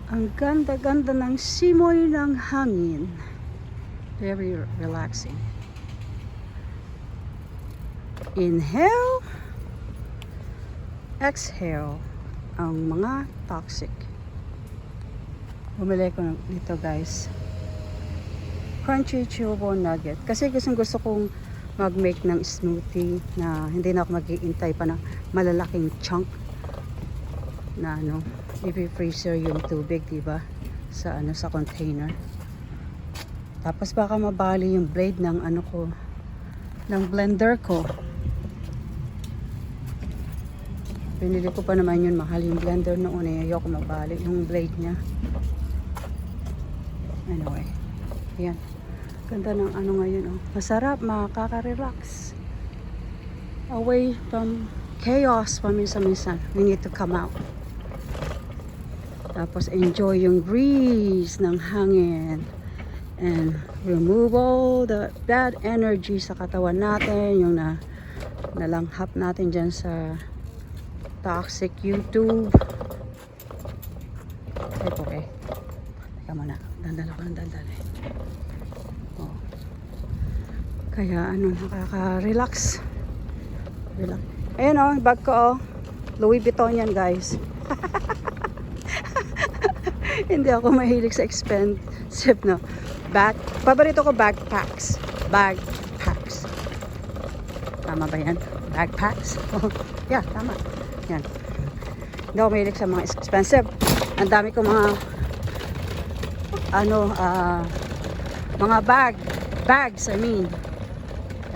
Ang ganda-ganda ng simoy ng hangin. Very relaxing. Inhale. Exhale. Ang mga toxic. Bumili ko dito guys. Crunchy chewable nugget. Kasi gusto kong mag-make ng smoothie na hindi na ako mag-iintay pa ng malalaking chunk na i-freezer yung tubig, diba? Sa sa container. Tapos baka mabali yung blade ng ng blender ko. Pinili ko pa naman yun, mahal yung blender noon eh. Ayoko mabali yung blade niya. Anyway, yan. Ganda ng ngayon, oh. Masarap, makaka-relax. Away from chaos paminsan-minsan. We need to come out. Tapos enjoy yung breeze ng hangin. And remove all the bad energy sa katawan natin. Yung nalanghap natin dyan sa toxic YouTube. Okay. Teka muna. Dandala ko ng dandala. Oh. Kaya nakaka-relax. Relax. Ayan oh, bag ko oh. Louis Vuitton yan guys. Hindi ako mahilig sa expensive no. Paborito ko backpacks. Bagpacks. Tama ba yan? Bagpacks? Yeah, tama. Yan. Hindi ako mahilig sa mga expensive. Ang dami ko mga mga bags, I mean.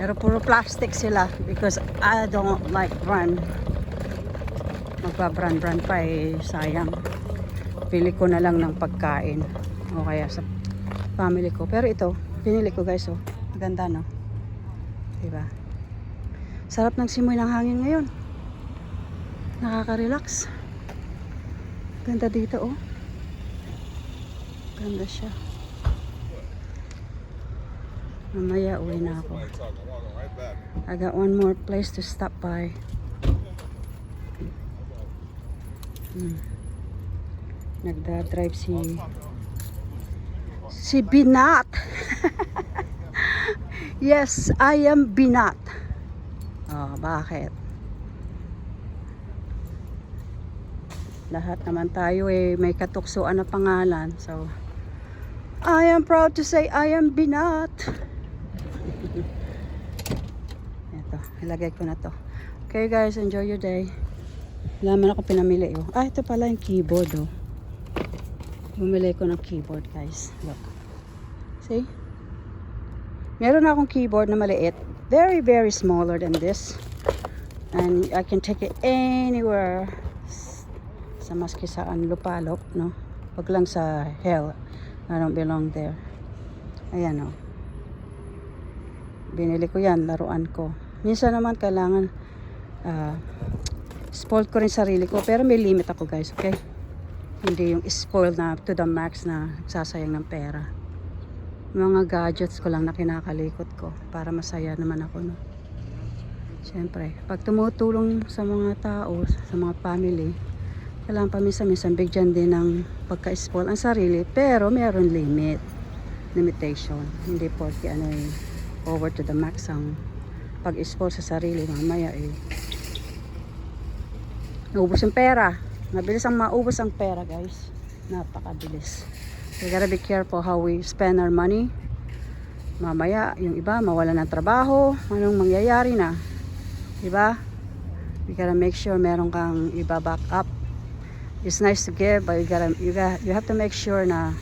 Pero puro plastic sila because I don't like brand. Magpa-brand pa eh, sayang. Pili ko na lang ng pagkain o kaya sa family ko. Pero ito, pinili ko guys, oh. Maganda no? Diba? Sarap ng simoy ng hangin ngayon. Nakaka-relax. Ganda dito, oh. Ganda siya. Mamaya uwi na ako. I got one more place to stop by. Nagda-drive si Binat. Yes, I am Binat. Oh, bakit? Lahat naman tayo eh may katuksoan na pangalan. So, I am proud to say I am Binat. Ito, ilagay ko na to. Okay guys, enjoy your day. Wala man ako pinamili oh. Ah, ito pala yung keyboard oh. Bumili ko ng keyboard guys. Look. See? Meron akong keyboard na maliit. Very, very smaller than this. And I can take it anywhere. Sa maski saan lupalop, no? Wag lang sa hell. I don't belong there. Ayan oh. Binili ko yan, laruan ko. Minsan naman kailangan spoiled ko rin sarili ko. Pero may limit ako guys, okay? Hindi yung spoiled na to the max na nagsasayang ng pera. Mga gadgets ko lang na kinakalikot ko para masaya naman ako, no? Siyempre, pag tumutulong sa mga tao, sa mga family, kailangan paminsan-minsan bigyan din ng pagka-spoil ang sarili, pero meron limitation. Hindi porke over to the max ang pag-spoil sa sarili, mamaya naubos yung pera. Mabilis ang maubos ang pera guys. Napakabilis. We gotta be careful how we spend our money. Mamaya yung iba mawala ng trabaho, anong mangyayari na, diba? We gotta make sure meron kang iba back up. It's nice to give, but you have to make sure na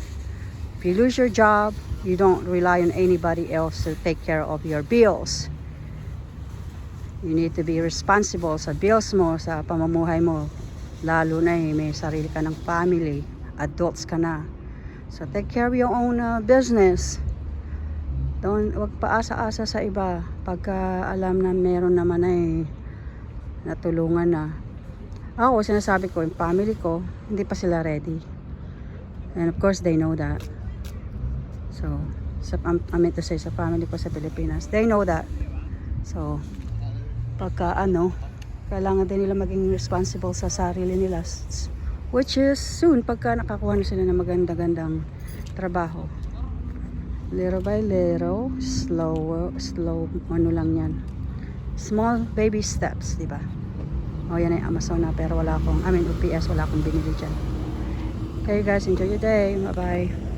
if you lose your job, you don't rely on anybody else to take care of your bills. You need to be responsible sa bills mo, sa pamumuhay mo. Lalo na may sarili ka ng family, adults ka na. So take care of your own business. Wag paasa-asa sa iba pagka alam na meron naman natulungan na. Ako, sinasabi ko, yung family ko, hindi pa sila ready. And of course, they know that. So, I meant to say sa family ko sa Pilipinas, they know that. So, pagka kailangan din nila maging responsible sa sarili nila. Which is soon pagka nakakuha na sila ng maganda-gandang trabaho. Little by little, slow, ano lang yan. Small baby steps, di ba? O yan ay Amazon na pero wala akong, UPS, wala akong binili dyan. Okay guys, enjoy your day. Bye-bye.